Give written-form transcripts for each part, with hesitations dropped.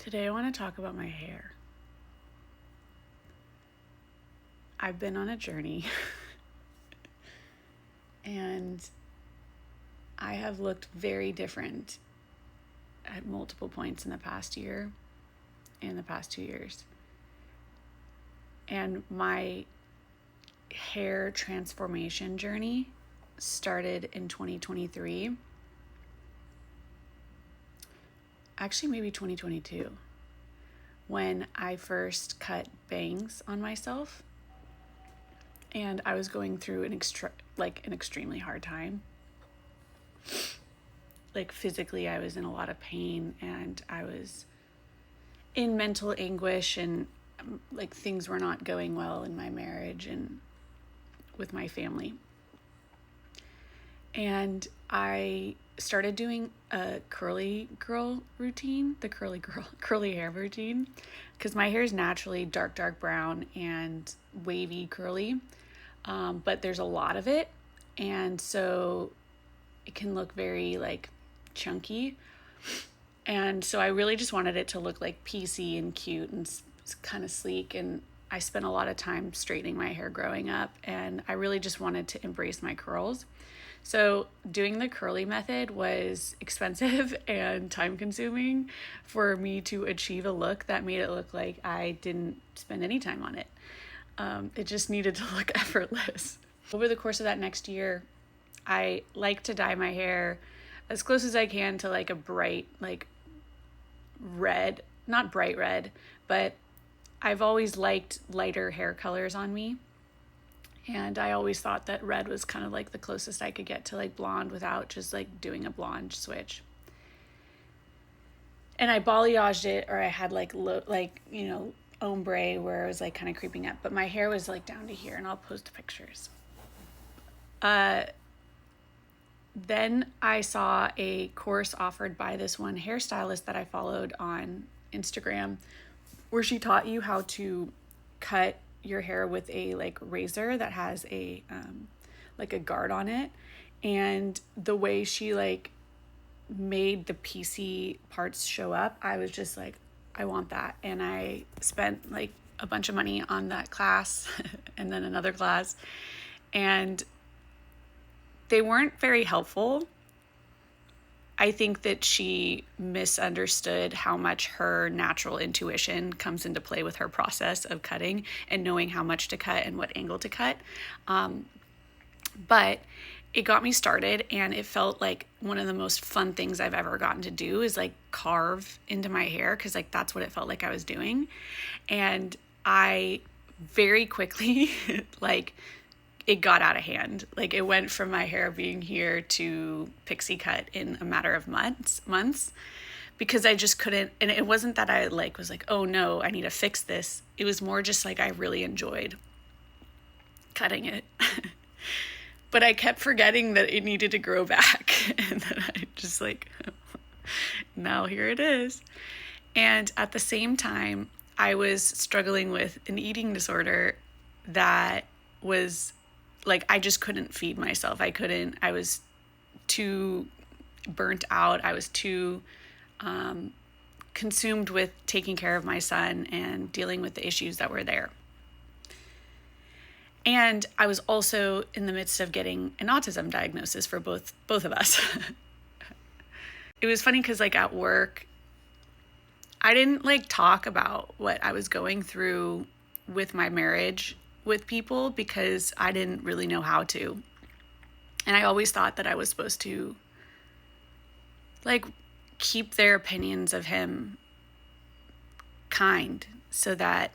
Today I want to talk about my hair. I've been on a journey and I have looked very different at multiple points in the past year and the past 2 years. And my hair transformation journey started in 2023. Actually, maybe 2022, when I first cut bangs on myself. And I was going through an extremely hard time. Like physically, I was in a lot of pain and I was in mental anguish, and like things were not going well in my marriage and with my family. And I started doing a curly hair routine, because my hair is naturally dark brown and wavy curly, but there's a lot of it, and so it can look very like chunky. And so I really just wanted it to look like PC and cute and kind of sleek. And I spent a lot of time straightening my hair growing up, and I really just wanted to embrace my curls. So doing the curly method was expensive and time consuming for me to achieve a look that made it look like I didn't spend any time on it. It just needed to look effortless. Over the course of that next year, I like to dye my hair as close as I can to like a bright, like red, not bright red, but I've always liked lighter hair colors on me. And I always thought that red was kind of like the closest I could get to like blonde without just like doing a blonde switch. And I balayaged it, or I had like ombre where it was like kind of creeping up, but my hair was like down to here, and I'll post pictures. Then I saw a course offered by this one hairstylist that I followed on Instagram, where she taught you how to cut your hair with a like razor that has a like a guard on it. And the way she like made the PC parts show up, I was just like, I want that. And I spent like a bunch of money on that class and then another class, and they weren't very helpful. I think that she misunderstood how much her natural intuition comes into play with her process of cutting and knowing how much to cut and what angle to cut. But it got me started, and it felt like one of the most fun things I've ever gotten to do is like carve into my hair, because like that's what it felt like I was doing. And I very quickly like it got out of hand. Like it went from my hair being here to pixie cut in a matter of months, because I just couldn't. And it wasn't that I like was like, oh no, I need to fix this. It was more just like I really enjoyed cutting it. But I kept forgetting that it needed to grow back. And then I just like, now here it is. And at the same time, I was struggling with an eating disorder that was like, I just couldn't feed myself. I was too burnt out. I was too consumed with taking care of my son and dealing with the issues that were there. And I was also in the midst of getting an autism diagnosis for both of us. It was funny because like at work, I didn't like talk about what I was going through with my marriage with people, because I didn't really know how to. And I always thought that I was supposed to like keep their opinions of him kind, so that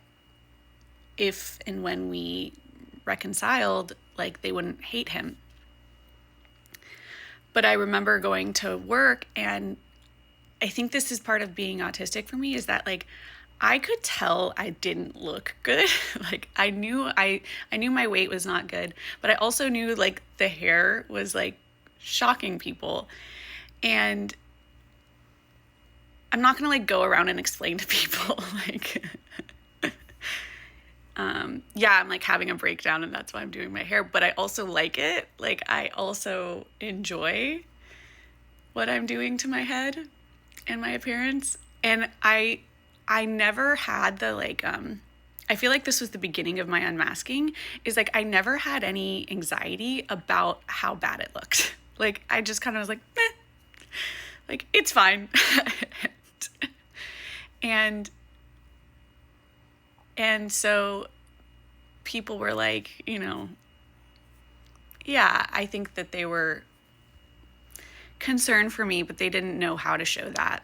if and when we reconciled, like they wouldn't hate him. But I remember going to work, and I think this is part of being autistic for me, is that like I could tell I didn't look good. Like I knew my weight was not good, but I also knew like the hair was like shocking people. And I'm not gonna like go around and explain to people like I'm like having a breakdown and that's why I'm doing my hair, but I also like it. Like I also enjoy what I'm doing to my head and my appearance. And I I never had the like, I feel like this was the beginning of my unmasking, is like I never had any anxiety about how bad it looked. Like I just kind of was like, like it's fine. and and so people were like, yeah, I think that they were concerned for me, but they didn't know how to show that.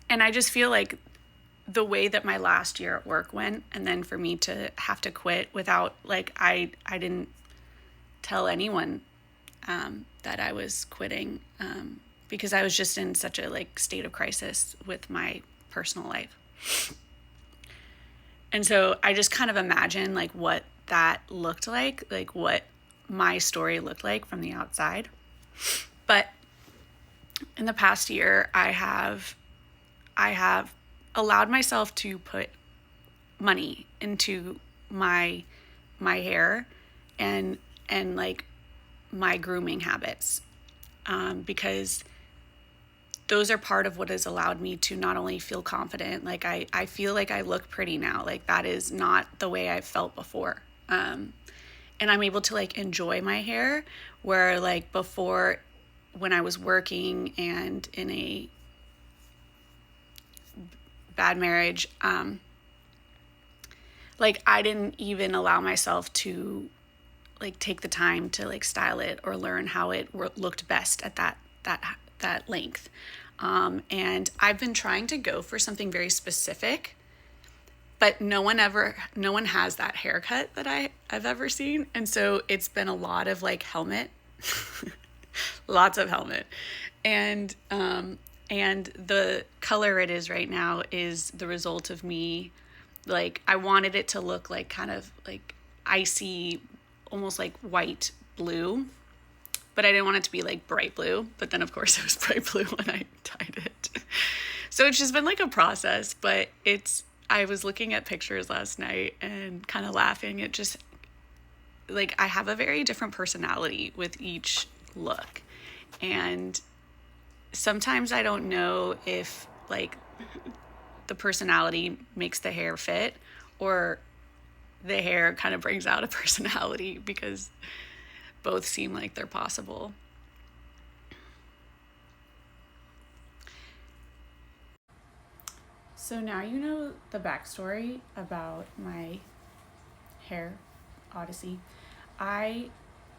And I just feel like the way that my last year at work went, and then for me to have to quit without, like, I didn't tell anyone that I was quitting because I was just in such a like state of crisis with my personal life. And so I just kind of imagine like what that looked like what my story looked like from the outside. But in the past year, I have allowed myself to put money into my hair and like my grooming habits, because those are part of what has allowed me to not only feel confident, like I feel like I look pretty now, like that is not the way I felt before. And I'm able to like enjoy my hair, where like before, when I was working and in a bad marriage, like I didn't even allow myself to like take the time to like style it or learn how it looked best at that length. And I've been trying to go for something very specific, but no one has that haircut that I've ever seen. And so it's been a lot of like helmet, lots of helmet. And the color it is right now is the result of me, like, I wanted it to look like kind of like icy, almost like white blue, but I didn't want it to be like bright blue. But then of course it was bright blue when I dyed it. So it's just been like a process, but I was looking at pictures last night and kind of laughing. It just, like, I have a very different personality with each look. And sometimes I don't know if like the personality makes the hair fit, or the hair kind of brings out a personality, because both seem like they're possible. So now you know the backstory about my hair odyssey. I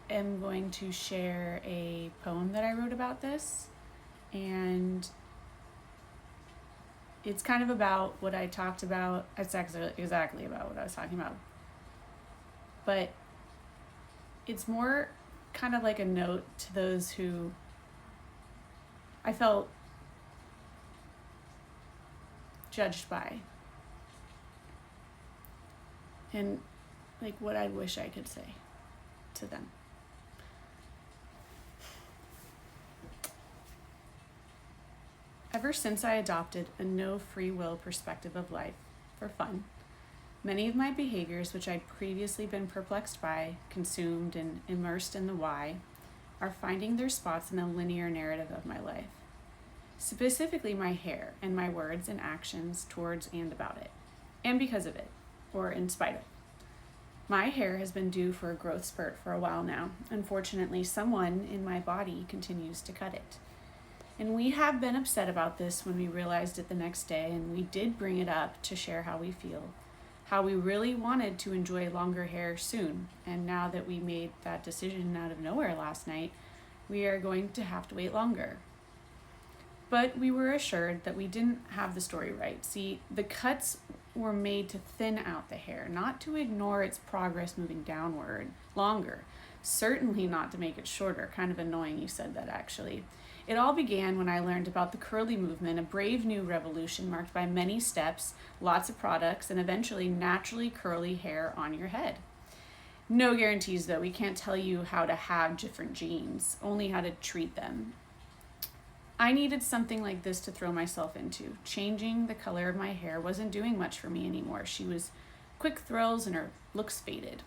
am going to share a poem that I wrote about this, and it's kind of about what I talked about. It's exactly about what I was talking about. But it's more kind of like a note to those who I felt judged by, and like what I wish I could say to them. Ever since I adopted a no free will perspective of life for fun, many of my behaviors, which I'd previously been perplexed by, consumed, and immersed in the why, are finding their spots in the linear narrative of my life. Specifically my hair and my words and actions towards and about it, and because of it, or in spite of. My hair has been due for a growth spurt for a while now. Unfortunately, someone in my body continues to cut it. And we have been upset about this when we realized it the next day, and we did bring it up to share how we feel, how we really wanted to enjoy longer hair soon. And now that we made that decision out of nowhere last night, we are going to have to wait longer. But we were assured that we didn't have the story right. See, the cuts were made to thin out the hair, not to ignore its progress moving downward longer. Certainly not to make it shorter. Kind of annoying you said that, actually. It all began when I learned about the curly movement, a brave new revolution marked by many steps, lots of products, and eventually naturally curly hair on your head. No guarantees, though. We can't tell you how to have different genes, only how to treat them. I needed something like this to throw myself into. Changing the color of my hair wasn't doing much for me anymore. She was quick thrills and her looks faded.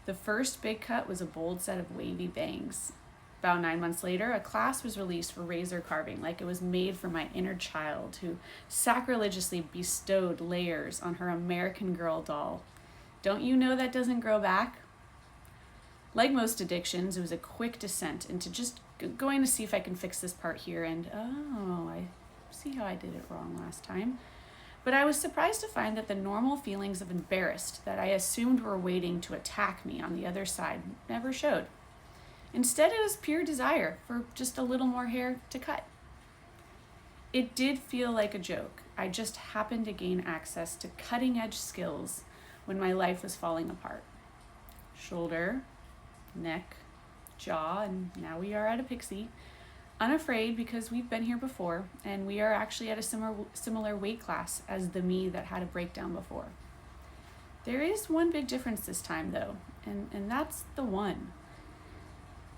The first big cut was a bold set of wavy bangs. About 9 months later, a class was released for razor carving, like it was made for my inner child who sacrilegiously bestowed layers on her American Girl doll. Don't you know that doesn't grow back? Like most addictions, it was a quick descent into just going to see if I can fix this part here, and oh, I see how I did it wrong last time. But I was surprised to find that the normal feelings of embarrassed that I assumed were waiting to attack me on the other side never showed. Instead, it was pure desire for just a little more hair to cut. It did feel like a joke. I just happened to gain access to cutting edge skills when my life was falling apart. Shoulder, neck, jaw, and now we are at a pixie. Unafraid because we've been here before, and we are actually at a similar weight class as the me that had a breakdown before. There is one big difference this time, though, and that's the one.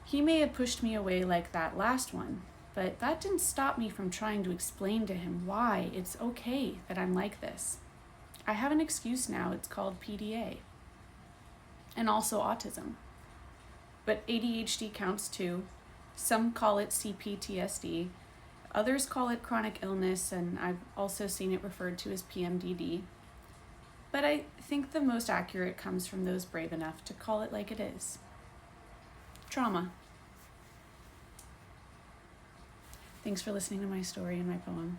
He may have pushed me away like that last one, but that didn't stop me from trying to explain to him why it's okay that I'm like this. I have an excuse now. It's called PDA, and also autism. But ADHD counts too. Some call it CPTSD. Others call it chronic illness, and I've also seen it referred to as PMDD. But I think the most accurate comes from those brave enough to call it like it is. Trauma. Thanks for listening to my story and my poem.